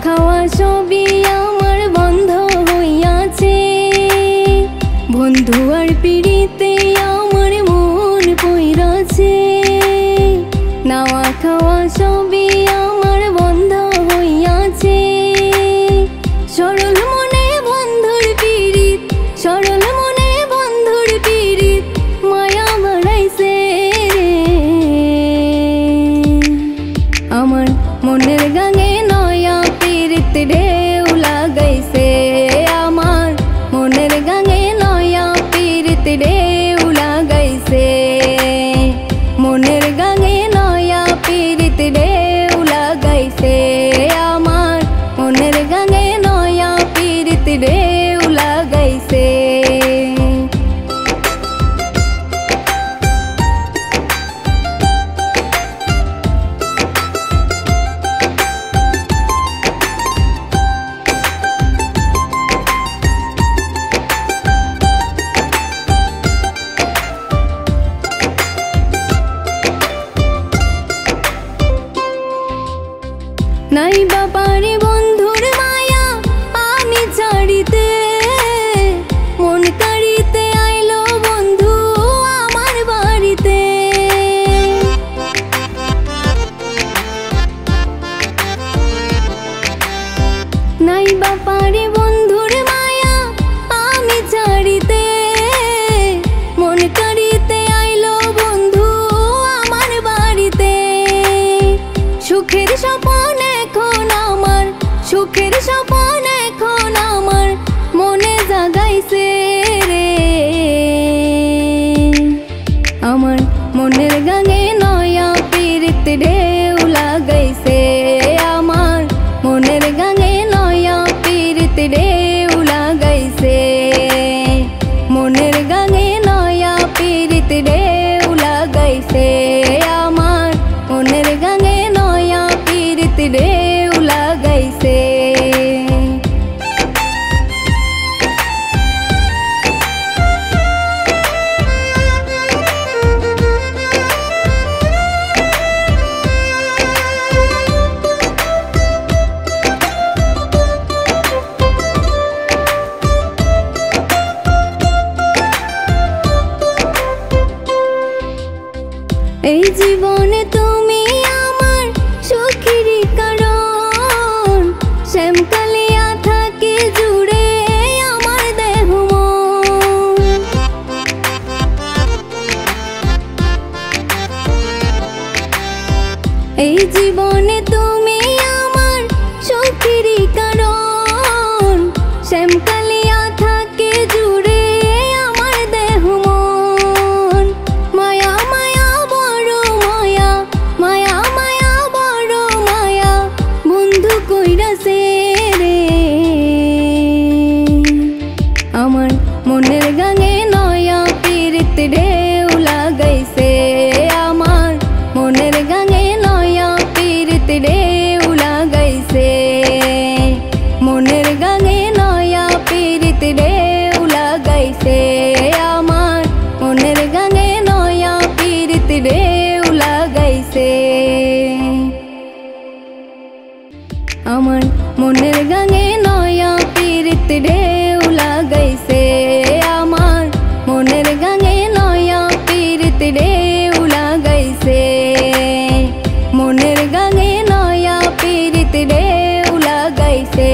খাওয়া সবই আমার বন্ধ হইয়াছে, বন্ধু আর পিড়িতে আমার মন পইরাছে। নাওয়া খাওয়া সবই আমার বন্ধ হইয়াছে, সরল মনে বন্ধুর পিড়িত, সরল মনে বন্ধুর পিড়িত মায়া বাড়াইছে রে। আমার মনের গাঙে নয়া পিড়িত ঢেউ লাগাইছে, আমার মনের গাঙে নয়া পিড়িত ঢেউ লাগাইছে, মনের গাঙে নয়া পিড়িত ঢেউ লাগাইছে, আমার মনের গাঙে নয়া পিড়িত ঢেউ লাগাইছে। নাই বাবারে বন্ধুর মায়া আমি ছাড়িতে, মন কাড়িতে আইলো বন্ধু আমার বাড়িতে। নাই বাবারে বন্ধুর মায়া আমি ছাড়িতে, মন কাড়িতে আইলো বন্ধু আমার বাড়িতে। সুখের স্বপন এখন আমার, সুখের স্বপন এখন আমার মনে জাগাইছে রে। আমার মনের গাঙে নয়া পিড়িত ঢেউ লাগাইছে, আমার মনের গাঙে নয়া পিড়িত ঢেউ লাগাইছে, মনের গাঙে নয়া পিড়িত ঢেউ লাগাইছে, আমার মনের গাঙে নয়া পিড়িত ঢেউ লাগাইছে। এই জীবনে তুমি আমার সুখেরই কারণ, শ্যামকালিয়া থাকে জুড়ে আমার দেহ মন। এই জীবনে তুমি আমার সুখেরই কারণ, শ্যামকালিয়া থাকে জুড়ে আমার দেহ মন। মায়া মায়া বড় মায়া, মায়া মায়া বড় মায়া বন্ধু কইরাছে রে। আমার মনের গাঙে নয়া পিড়িত ঢেউ লাগাইছে, আমার মনের গাঙে নয়া পিড়িত ঢেউ লাগাইছে, মনের গাঙে নয়া পিড়িত ঢেউ লাগাইছে, আমার মনের গাঙে নয়া পিড়িত ঢেউ লাগাইছে। আমার মনের গাঙে নয়া পিড়িত ঢেউ লাগাইছে, আমার মনের গাঙে নয়া পিড়িত ঢেউ লাগাইছে, মনের গাঙে নয়া পিড়িত ঢেউ লাগাইছে।